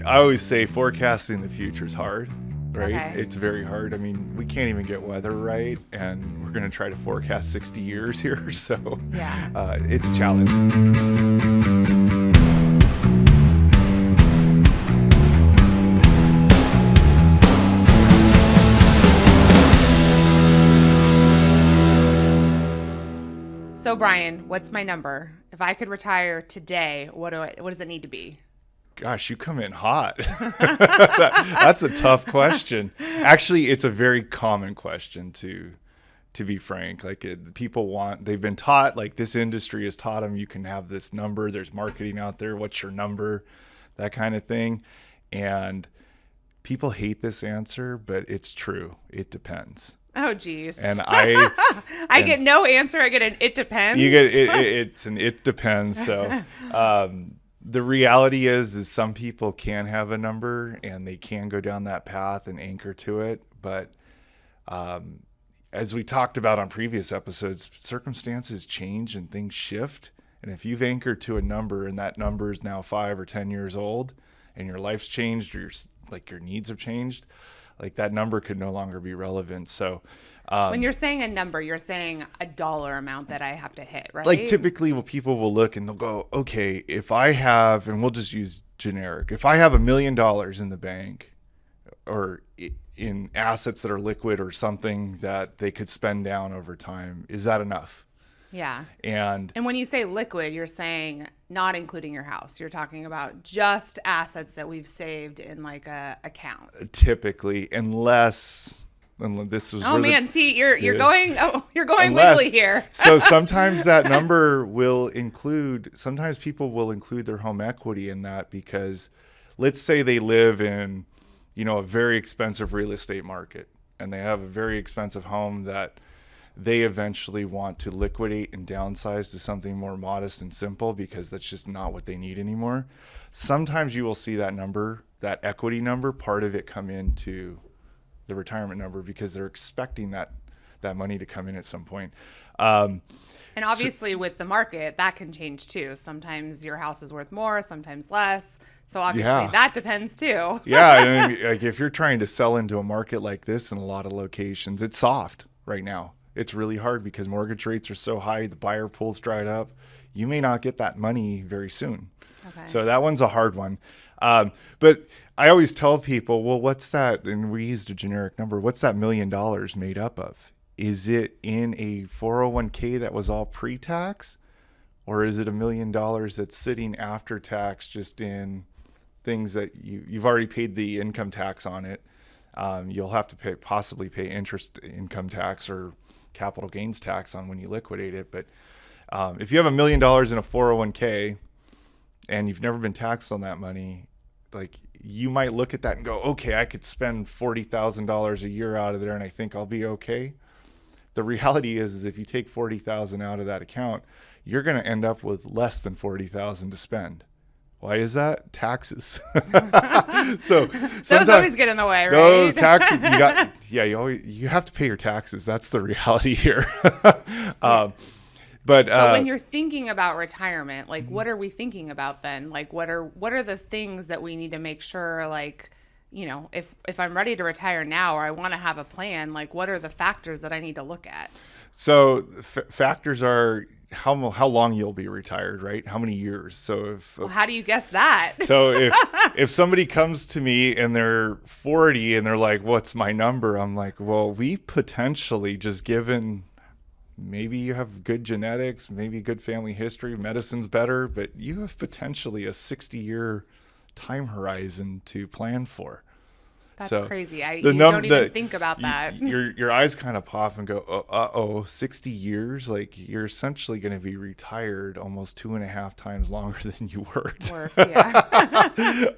I always say forecasting the future is hard, right? Okay. It's very hard. I mean, we can't even get weather right, and we're going to try to forecast 60 years here. So Yeah. it's a challenge. So Brian, what's my number? If I could retire today, what does it need to be? Gosh, you come in hot. That's a tough question. Actually, it's a very common question to be frank. Like they've been taught, like this industry has taught them you can have this number. There's marketing out there. What's your number? That kind of thing. And people hate this answer, but it's true. It depends. Oh, geez. And I get no answer. I get an it depends. You get it's an it depends. So the reality is some people can have a number and they can go down that path and anchor to it. But as we talked about on previous episodes, circumstances change and things shift. And if you've anchored to a number and that number is now 5 or 10 years old and your life's changed or your needs have changed, like that number could no longer be relevant. So when you're saying a number, you're saying a dollar amount that I have to hit, right? Like typically people will look and they'll go, okay, if I have, and we'll just use generic, if I have $1 million in the bank or in assets that are liquid or something that they could spend down over time, is that enough? Yeah. And when you say liquid, you're saying not including your house. You're talking about just assets that we've saved in like a account. Typically, unless this was. Oh man, see, you're going unless, legally here. So sometimes that number will include. Sometimes people will include their home equity in that because, let's say they live in, a very expensive real estate market and they have a very expensive home that they eventually want to liquidate and downsize to something more modest and simple because that's just not what they need anymore. Sometimes you will see that number, that equity number, part of it come into the retirement number because they're expecting that money to come in at some point. And obviously with the market, that can change too. Sometimes your house is worth more, sometimes less. So obviously that depends too. Yeah. I mean, like if you're trying to sell into a market like this in a lot of locations, it's soft right now. It's really hard because mortgage rates are so high, the buyer pool's dried up. You may not get that money very soon. Okay. So that one's a hard one. But I always tell people, well, what's that? And we used a generic number. What's that $1 million made up of? Is it in a 401k that was all pre-tax? Or is it $1 million that's sitting after tax just in things that you've already paid the income tax on it? You'll have to possibly pay interest income tax or capital gains tax on when you liquidate it. But if you have $1 million in a 401k and you've never been taxed on that money, like you might look at that and go, okay, I could spend $40,000 a year out of there and I think I'll be okay. The reality is if you take $40,000 out of that account, you're going to end up with less than $40,000 to spend. Why is that? Taxes. So those always get in the way, right? Those taxes, you have to pay your taxes. That's the reality here. But when you're thinking about retirement, like what are we thinking about then? Like what are the things that we need to make sure, like, if I'm ready to retire now or I want to have a plan, like what are the factors that I need to look at? So factors are how long you'll be retired, right? How many years? So how do you guess that? So if somebody comes to me and they're 40 and they're like, what's my number? I'm like, well, we potentially just given, maybe you have good genetics, maybe good family history, medicine's better, but you have potentially a 60-year time horizon to plan for. That's crazy. You don't even think about that. Your eyes kind of pop and go, 60 years? Like you're essentially going to be retired almost 2.5 times longer than you worked. Yeah.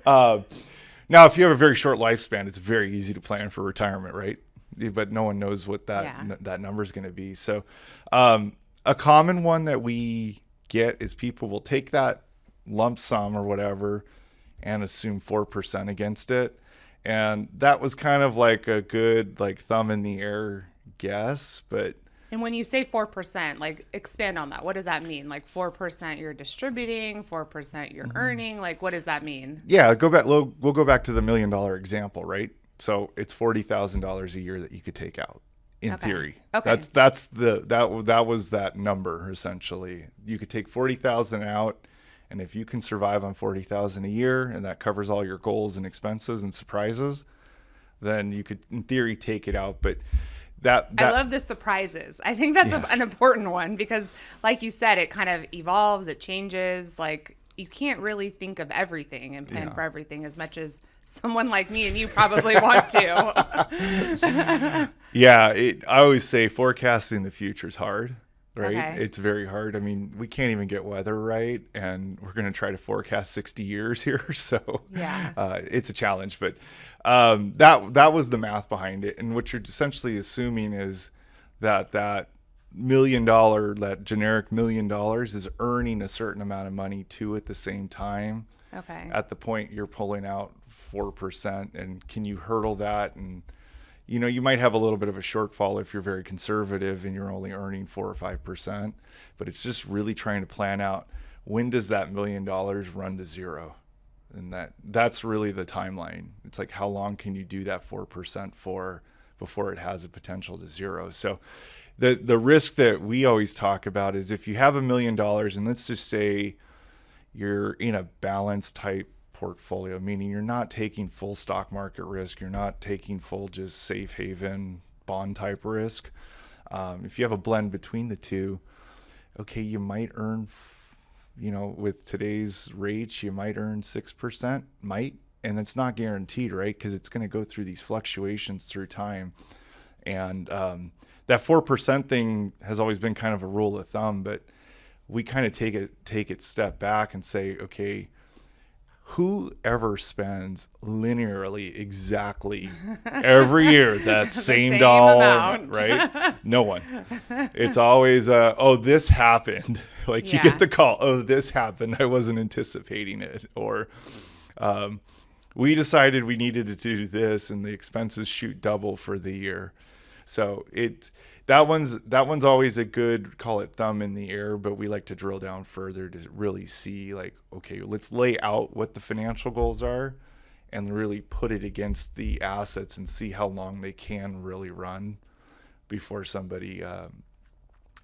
Now, if you have a very short lifespan, it's very easy to plan for retirement, right? But no one knows what that number is going to be. So a common one that we get is people will take that lump sum or whatever and assume 4% against it. And that was kind of like a good thumb in the air guess, but And when you say 4%, like expand on that. What does that mean? Like 4% you're distributing, 4% you're earning. Like what does that mean? Yeah, we'll go back to the $1 million example, right? So it's $40,000 a year that you could take out in theory. Okay. That was that number essentially. You could take 40,000 out, and if you can survive on 40,000 a year, and that covers all your goals and expenses and surprises, then you could in theory take it out. But I love the surprises. I think that's an important one because, like you said, it kind of evolves, it changes. Like you can't really think of everything and plan for everything as much as someone like me and you probably want to. Yeah, I always say forecasting the future is hard, right? Okay. It's very hard. I mean, we can't even get weather right, and we're going to try to forecast 60 years here. So it's a challenge, but that was the math behind it. And what you're essentially assuming is that $1 million, that generic $1 million is earning a certain amount of money too at the same time. Okay. At the point you're pulling out 4%, and can you hurdle that? And you might have a little bit of a shortfall if you're very conservative and you're only earning 4 or 5%, but it's just really trying to plan out when does that $1 million run to zero? And that's really the timeline. It's like, how long can you do that 4% for before it has a potential to zero? So the risk that we always talk about is if you have $1 million, and let's just say you're in a balanced type portfolio, meaning you're not taking full stock market risk, you're not taking full just safe haven bond type risk. If you have a blend between the two, okay, you might earn, with today's rates, you might earn 6%, and it's not guaranteed, right? Because it's going to go through these fluctuations through time. And that 4% thing has always been kind of a rule of thumb, but we kind of take it step back and say, okay, whoever spends linearly exactly every year that same dollar amount, right? No one. It's always this happened. Like you get the call, oh, this happened, I wasn't anticipating it, or we decided we needed to do this and the expenses shoot double for the year. So that one's always a good, call it thumb in the air, but we like to drill down further to really see, like, okay, let's lay out what the financial goals are and really put it against the assets and see how long they can really run before somebody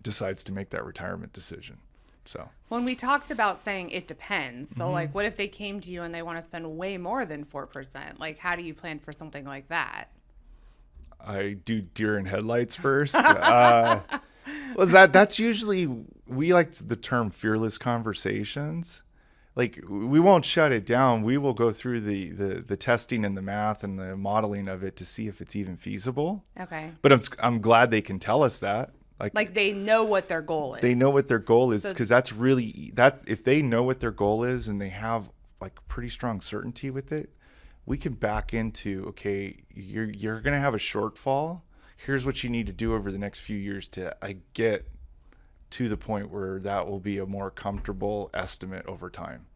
decides to make that retirement decision. So when we talked about saying it depends, so like what if they came to you and they want to spend way more than 4%? Like how do you plan for something like that? I do deer in headlights first. That's usually, we like the term fearless conversations. Like we won't shut it down. We will go through the testing and the math and the modeling of it to see if it's even feasible. Okay. But I'm glad they can tell us that. Like they know what their goal is. They know what their goal is, because that's really, if they know what their goal is and they have like pretty strong certainty with it, we can back into, okay, you're going to have a shortfall. Here's what you need to do over the next few years to get to the point where that will be a more comfortable estimate over time.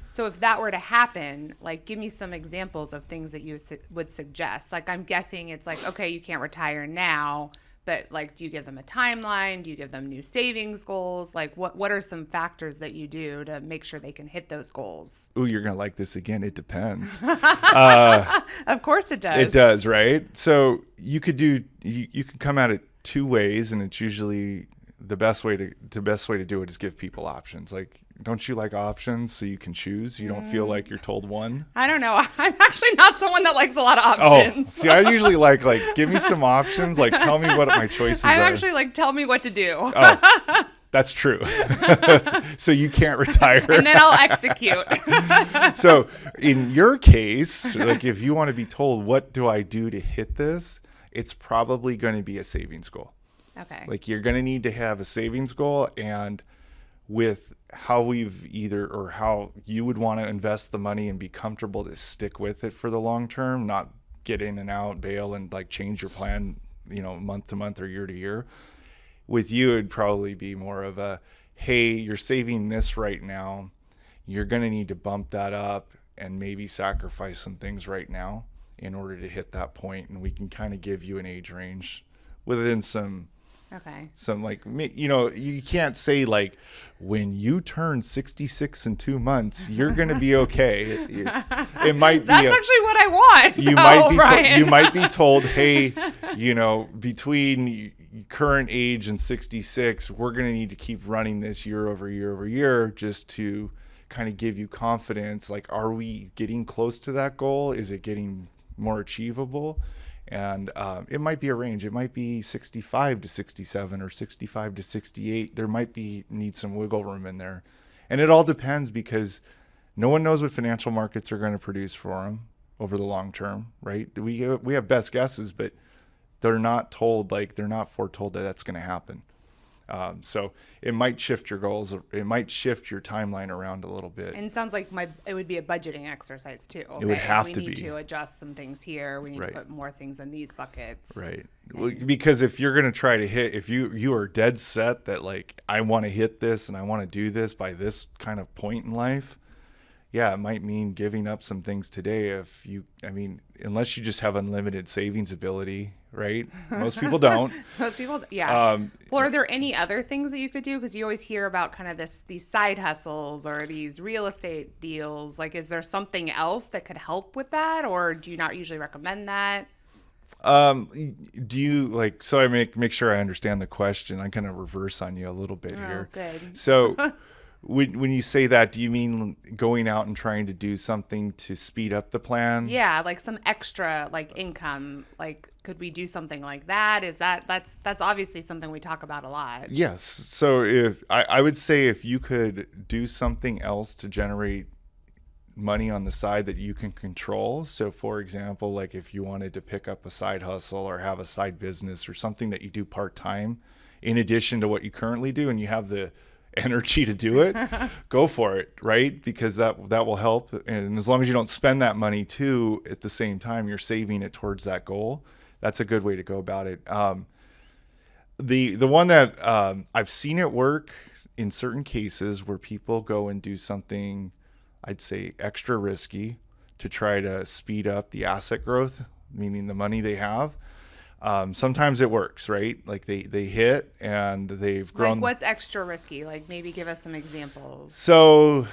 So if that were to happen, like give me some examples of things that you would suggest. Like I'm guessing it's like, okay, you can't retire now, but like, do you give them a timeline? Do you give them new savings goals? Like what are some factors that you do to make sure they can hit those goals? Ooh, you're going to like this again. It depends. Of course it does. It does, right? So you can come at it two ways, and it's usually the best way to do it is give people options. Like, don't you like options so you can choose? You don't feel like you're told one? I don't know. I'm actually not someone that likes a lot of options. Oh, see, I usually like give me some options. Like, tell me what my choices are. I'm actually like, tell me what to do. Oh, that's true. So you can't retire. And then I'll execute. So in your case, like if you want to be told, what do I do to hit this? It's probably going to be a savings goal. Okay. Like you're going to need to have a savings goal, and with how how you would want to invest the money and be comfortable to stick with it for the long term, not get in and out, bail, and like change your plan, month to month or year to year. With you, it'd probably be more of a, hey, you're saving this right now. You're going to need to bump that up and maybe sacrifice some things right now in order to hit that point. And we can kind of give you an age range within some Okay. Some like, you can't say like, when you turn 66 in 2 months, you're going to be okay. It might be, That's actually what I want. you might be told, hey, between current age and 66, we're going to need to keep running this year over year over year just to kind of give you confidence. Like, are we getting close to that goal? Is it getting more achievable? And it might be a range. It might be 65 to 67 or 65 to 68. There might need some wiggle room in there. And it all depends, because no one knows what financial markets are going to produce for them over the long term, right? We have best guesses, but they're not foretold that that's going to happen. So it might shift your goals. It might shift your timeline around a little bit. And it sounds like it would be a budgeting exercise too. It would have to be. We need to adjust some things here. We need Right. to put more things in these buckets. Right. Because if you're going to try to hit, if you are dead set that like, I want to hit this and I want to do this by this kind of point in life, yeah, it might mean giving up some things today. Unless you just have unlimited savings ability, right? Most people don't. Most people, yeah. Well, are there any other things that you could do? Because you always hear about kind of these side hustles or these real estate deals. Like, is there something else that could help with that, or do you not usually recommend that? Do you like? So I make sure I understand the question. I'm going to reverse on you a little bit here. Good. So. When you say that, do you mean going out and trying to do something to speed up the plan? Yeah, like some extra like income. Like, could we do something like that? That's obviously something we talk about a lot. Yes. So if I would say if you could do something else to generate money on the side that you can control. So for example, like if you wanted to pick up a side hustle or have a side business or something that you do part-time in addition to what you currently do, and you have the energy to do it, go for it, right? Because that will help. And as long as you don't spend that money too, at the same time, you're saving it towards that goal. That's a good way to go about it. The one that I've seen it work in certain cases where people go and do something, I'd say extra risky to try to speed up the asset growth, meaning the money they have. Sometimes it works, right? Like they hit and they've grown. Like, what's extra risky? Like, maybe give us some examples. So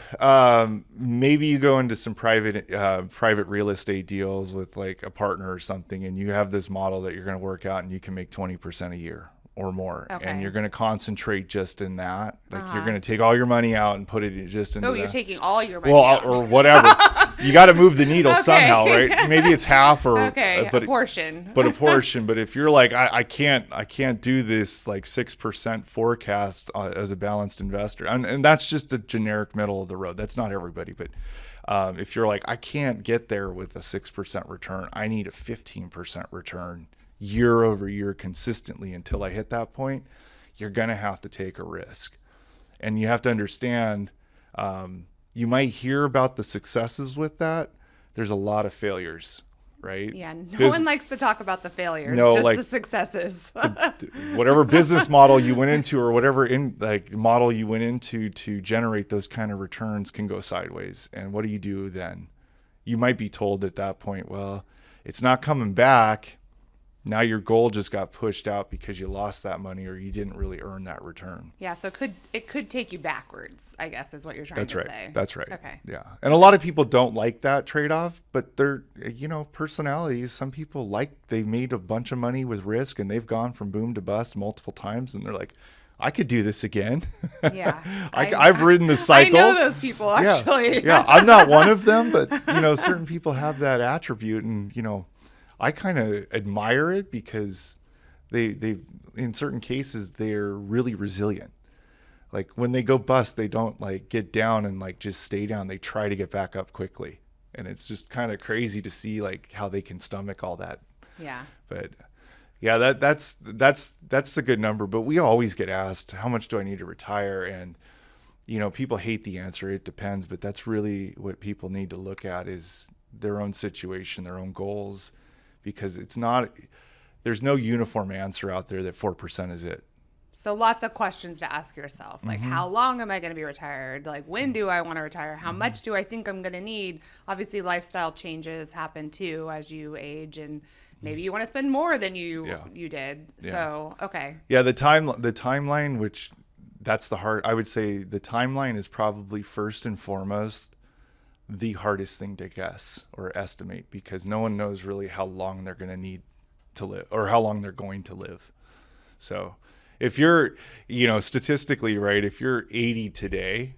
maybe you go into some private real estate deals with like a partner or something, and you have this model that you're going to work out and you can make 20% a year or more. Okay. And you're going to concentrate just in that. Like you're going to take all your money out and put it just into you're taking all your money well, out. or whatever. You got to move the needle somehow, right? Maybe it's half or a portion. But a portion. But if you're like, I can't do this like 6% forecast as a balanced investor, and that's just a generic middle of the road. That's not everybody, but if you're like, I can't get there with a 6% return, I need a 15% return year over year consistently until I hit that point, you're going to have to take a risk. And you have to understand, you might hear about the successes with that. There's a lot of failures, right? Yeah, no one likes to talk about the failures, no, just like the successes. Whatever business model you went into or whatever model you went into to generate those kind of returns can go sideways. And what do you do then? You might be told at that point, well, it's not coming back. Now your goal just got pushed out because you lost that money or you didn't really earn that return. Yeah, so it could take you backwards, I guess, is what you're trying to say. That's right. Okay. Yeah. And a lot of people don't like that trade-off, but they're, personalities. Some people they made a bunch of money with risk and they've gone from boom to bust multiple times and they're like, I could do this again. Yeah. I've ridden the cycle. I know those people, actually. Yeah. I'm not one of them, but, certain people have that attribute and, I kind of admire it because they in certain cases they're really resilient. Like when they go bust, they don't like get down and like just stay down. They try to get back up quickly, and it's just kind of crazy to see like how they can stomach all that. Yeah. But yeah, that's the good number. But we always get asked, how much do I need to retire? And people hate the answer. It depends, but that's really what people need to look at is their own situation, their own goals. Because there's no uniform answer out there that 4% is it. So lots of questions to ask yourself, like how long am I going to be retired? Like when do I want to retire? How much do I think I'm going to need? Obviously, lifestyle changes happen too as you age, and maybe you want to spend more than you did. Yeah. So okay, Yeah, the timeline, which that's the hard. I would say the timeline is probably first and foremost the hardest thing to guess or estimate, because no one knows really how long they're going to need to live or how long they're going to live. So if you're, statistically, right, if you're 80 today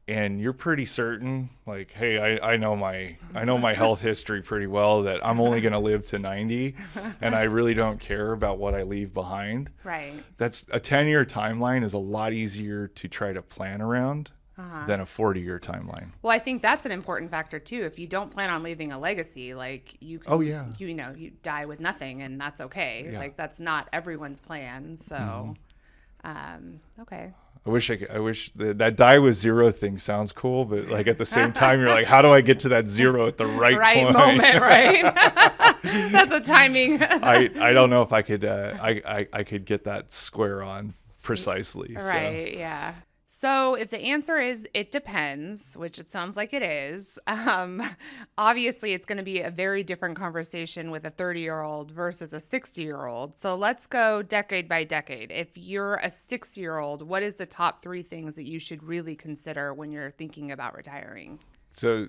and you're pretty certain, like, hey, I know my health history pretty well, that I'm only going to live to 90 and I really don't care about what I leave behind. right. That's a 10-year timeline is a lot easier to try to plan around than a 40-year timeline. Well, I think that's an important factor too. If you don't plan on leaving a legacy, like you can, you die with nothing, and that's okay. Yeah. Like that's not everyone's plan. So, okay. I wish that die with zero thing sounds cool, but like at the same time, you're like, how do I get to that zero at the right point? moment, right? That's a timing. I don't know if I could I could get that square on precisely. Right. So. Yeah. So if the answer is it depends, which it sounds like it is, obviously it's going to be a very different conversation with a 30-year-old versus a 60-year-old. So let's go decade by decade. If you're a 60-year-old, what is the top 3 things that you should really consider when you're thinking about retiring? So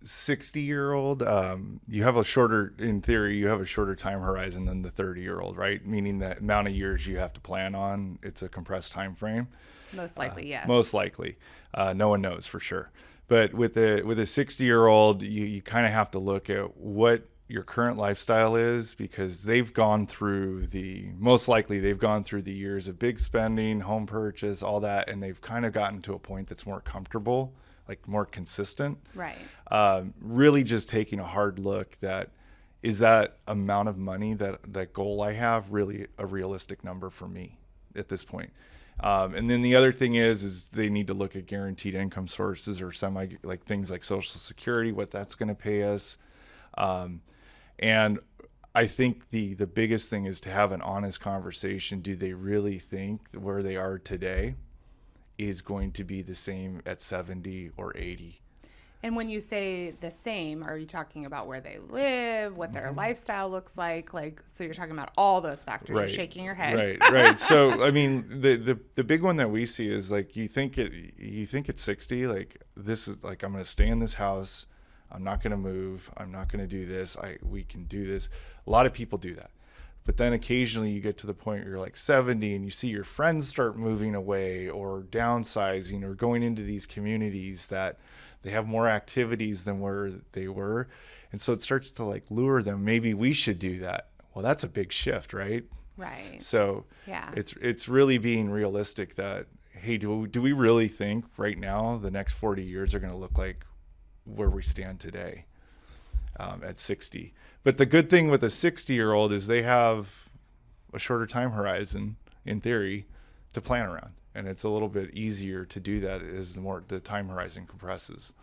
60-year-old, in theory, you have a shorter time horizon than the 30-year-old, right? Meaning the amount of years you have to plan on, it's a compressed time frame. Most likely, yes. Most likely. No one knows for sure. But with a 60-year-old, you kind of have to look at what your current lifestyle is, because they've gone through most likely they've gone through the years of big spending, home purchase, all that, and they've kind of gotten to a point that's more comfortable, like more consistent. Right. Really just taking a hard look is that amount of money, that goal I have, really a realistic number for me at this point. And then the other thing is they need to look at guaranteed income sources or like things like Social Security, what that's going to pay us. And I think the biggest thing is to have an honest conversation. Do they really think where they are today is going to be the same at 70 or 80? And when you say the same, are you talking about where they live, what their lifestyle looks like? So you're talking about all those factors. Right. You're shaking your head. Right. So, I mean, the big one that we see is like, you think at 60, like, this is like, I'm going to stay in this house. I'm not going to move. I'm not going to do this. We can do this. A lot of people do that. But then occasionally you get to the point where you're like 70 and you see your friends start moving away or downsizing or going into these communities that they have more activities than where they were. And so it starts to like lure them. Maybe we should do that. Well, that's a big shift, right? Right. So yeah, it's really being realistic that, hey, do we really think right now the next 40 years are going to look like where we stand today at 60? But the good thing with a 60-year-old is they have a shorter time horizon, in theory, to plan around. And it's a little bit easier to do that as the time horizon compresses.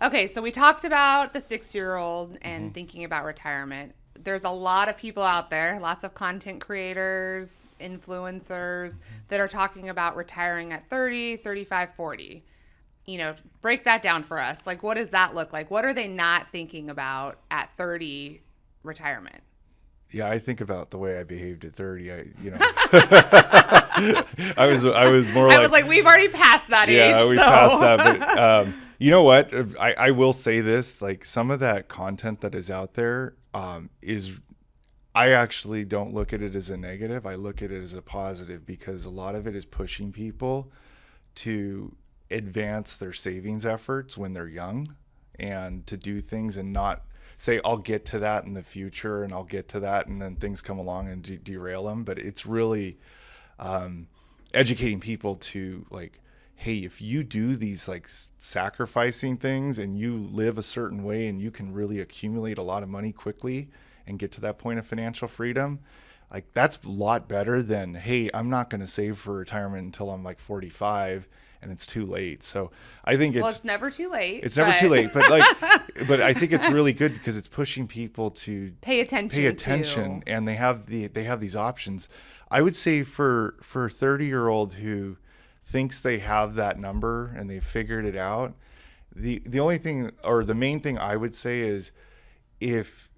Okay, so we talked about the 6-year-old and thinking about retirement. There's a lot of people out there, lots of content creators, influencers that are talking about retiring at 30, 35, 40. Break that down for us. Like, what does that look like? What are they not thinking about at 30 retirement? Yeah, I think about the way I behaved at 30. I was more like, I was like, we've already passed that age. Yeah, we passed that. But you know what? I will say this: like, some of that content that is out there I actually don't look at it as a negative. I look at it as a positive, because a lot of it is pushing people to advance their savings efforts when they're young, and to do things and not say, I'll get to that in the future and I'll get to that, and then things come along and derail them. But it's really educating people to like, hey, if you do these like sacrificing things and you live a certain way and you can really accumulate a lot of money quickly and get to that point of financial freedom, like that's a lot better than, hey, I'm not going to save for retirement until I'm like 45 and it's too late. So I think Well, it's never too late. it's never too late, but but I think it's really good because it's pushing people to pay attention to. and they have these options. I would say for a 30-year-old who thinks they have that number and they've figured it out, the only thing, or the main thing I would say is, if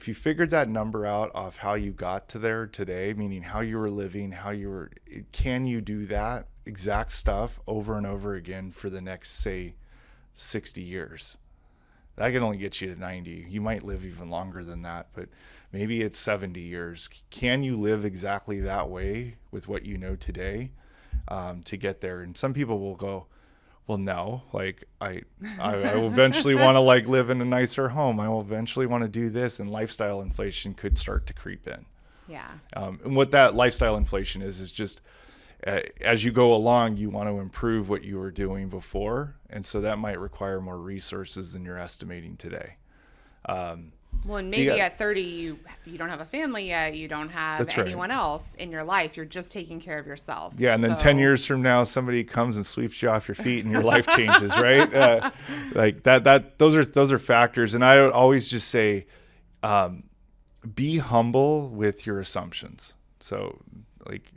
you figured that number out of how you got to there today, meaning how you were living, can you do that exact stuff over and over again for the next, say, 60 years? That can only get you to 90. You might live even longer than that, but maybe it's 70 years. Can you live exactly that way with what you know today to get there? And some people will go, well, no, like I will eventually want to like live in a nicer home. I will eventually want to do this, and lifestyle inflation could start to creep in. Yeah. And what that lifestyle inflation is just as you go along, you want to improve what you were doing before. And so that might require more resources than you're estimating today. Well, and maybe at 30, you don't have a family yet. You don't have anyone else in your life. You're just taking care of yourself. Yeah, and then 10 years from now, somebody comes and sweeps you off your feet, and your life changes, right? Like that. Those are factors. And I would always just say, be humble with your assumptions. So, like,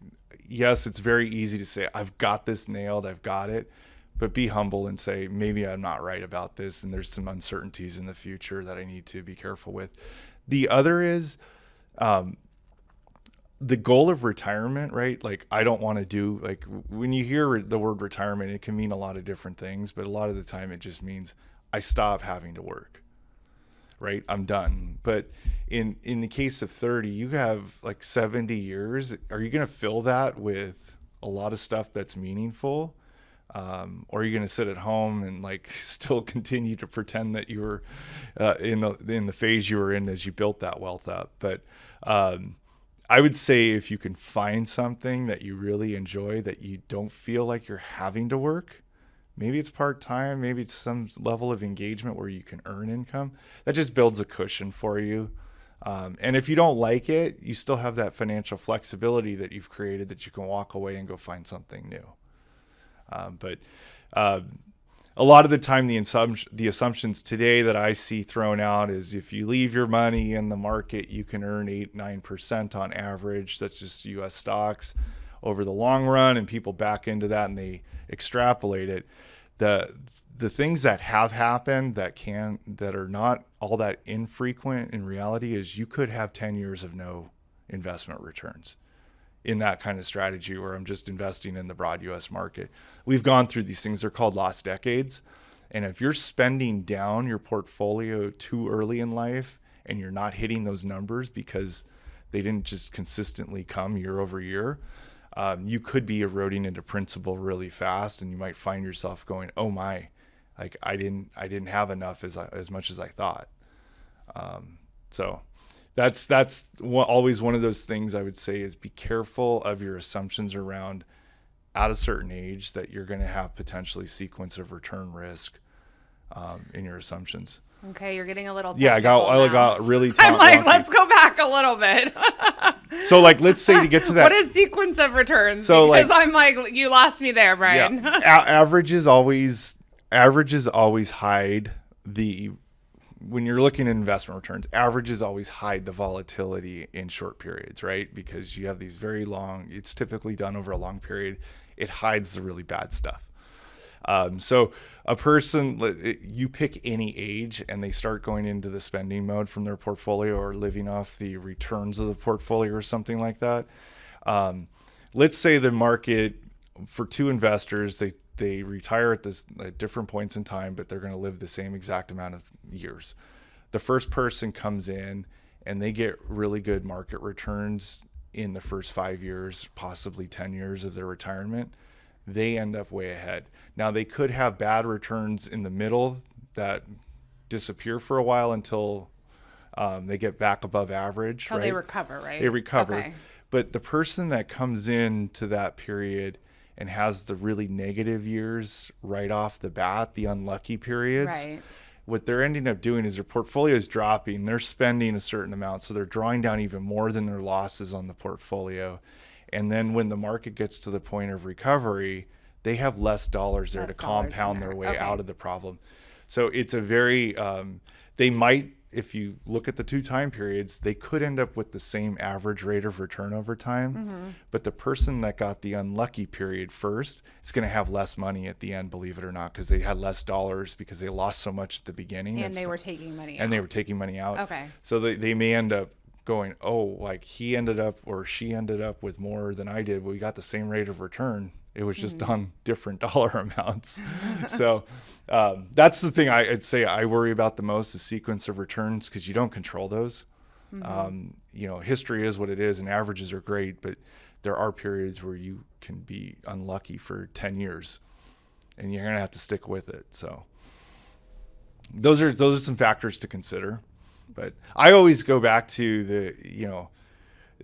yes, it's very easy to say, I've got this nailed, I've got it. But be humble and say, maybe I'm not right about this, and there's some uncertainties in the future that I need to be careful with. The other is the goal of retirement, right? Like, I don't want to do, like, when you hear the word retirement, it can mean a lot of different things, but a lot of the time it just means I stop having to work, right? I'm done. But in the case of 30, you have like 70 years. Are you going to fill that with a lot of stuff that's meaningful? Or are you going to sit at home and like still continue to pretend that you were in the phase you were in as you built that wealth up? But I would say if you can find something that you really enjoy, that you don't feel like you're having to work, maybe it's part-time, maybe it's some level of engagement where you can earn income, that just builds a cushion for you. And if you don't like it, you still have that financial flexibility that you've created, that you can walk away and go find something new. But a lot of the time, the assumptions today that I see thrown out is if you leave your money in the market, you can earn 8-9% on average. That's just U.S. stocks over the long run, and people back into that and they extrapolate it. The things that have happened that are not all that infrequent in reality is you could have 10 years of no investment returns in that kind of strategy where I'm just investing in the broad U.S. market. We've gone through these things. They're called lost decades. And if you're spending down your portfolio too early in life and you're not hitting those numbers because they didn't just consistently come year over year, you could be eroding into principal really fast, and you might find yourself going, oh my, like I didn't have enough as much as I thought. So that's always one of those things I would say is be careful of your assumptions around at a certain age that you're going to have potentially sequence of return risk in your assumptions. Okay, you're getting a little I got really I'm like, let's go back a little bit. So like, let's say to get to that. What is sequence of returns? So because like, I'm like, you lost me there, Brian. Yeah. Averages always hide when you're looking at investment returns, averages always hide the volatility in short periods, right? Because you have these very long, it's typically done over a long period. It hides the really bad stuff. So a person, you pick any age and they start going into the spending mode from their portfolio or living off the returns of the portfolio or something like that. Let's say the market for two investors, they retire at different points in time, but they're going to live the same exact amount of years. The first person comes in and they get really good market returns in the first 5 years, possibly 10 years of their retirement. They end up way ahead. Now they could have bad returns in the middle that disappear for a while until they get back above average. Oh, right? They recover, right? They recover. Okay. But the person that comes into that period and has the really negative years right off the bat, the unlucky periods, right, what they're ending up doing is their portfolio is dropping. They're spending a certain amount, so they're drawing down even more than their losses on the portfolio. And then when the market gets to the point of recovery, they have less dollars there Less to dollars in compound there. their way Okay. out of the problem. So it's a very, they might, if you look at the two time periods, they could end up with the same average rate of return over time. But the person that got the unlucky period first is going to have less money at the end, believe it or not, because they had less dollars because they lost so much at the beginning. And they were taking money out. And they were taking money out. Okay. So they may end up going, oh, like he ended up or she ended up with more than I did. We got the same rate of return. It was just on different dollar amounts. So that's the thing I'd say I worry about the most, is sequence of returns, because you don't control those. You know, history is what it is, and averages are great, but there are periods where you can be unlucky for 10 years, and you're going to have to stick with it. So those are some factors to consider. But I always go back to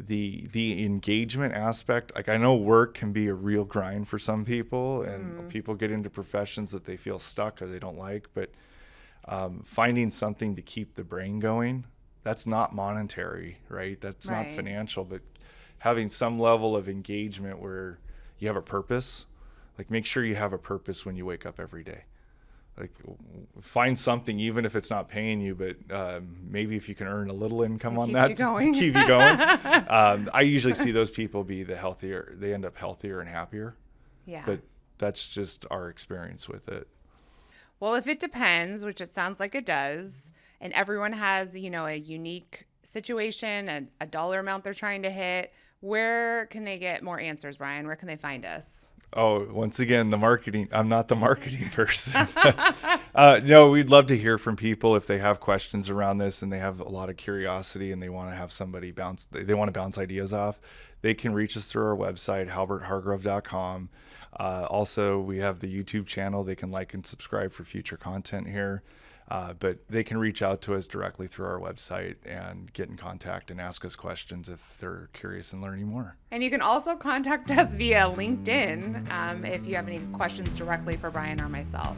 the engagement aspect. Like, I know work can be a real grind for some people, and people get into professions that they feel stuck or they don't like, but finding something to keep the brain going, that's not monetary, right? That's not Right. financial, but having some level of engagement where you have a purpose. Like, make sure you have a purpose when you wake up every day. Like, find something, even if it's not paying you, but maybe if you can earn a little income on that, you going. keep you going. I usually see those people be the healthier. They end up healthier and happier. Yeah. But that's just our experience with it. Well, if it depends, which it sounds like it does, and everyone has, you know, a unique situation, a dollar amount they're trying to hit, where can they get more answers, Brian? Where can they find us? Oh, once again, the marketing. I'm not the marketing person. No, we'd love to hear from people if they have questions around this and they have a lot of curiosity and they want to have somebody they want to bounce ideas off. They can reach us through our website, halberthargrove.com. Also, we have the YouTube channel. They can like and subscribe for future content here. But they can reach out to us directly through our website and get in contact and ask us questions if they're curious and learning more. And you can also contact us via LinkedIn if you have any questions directly for Brian or myself.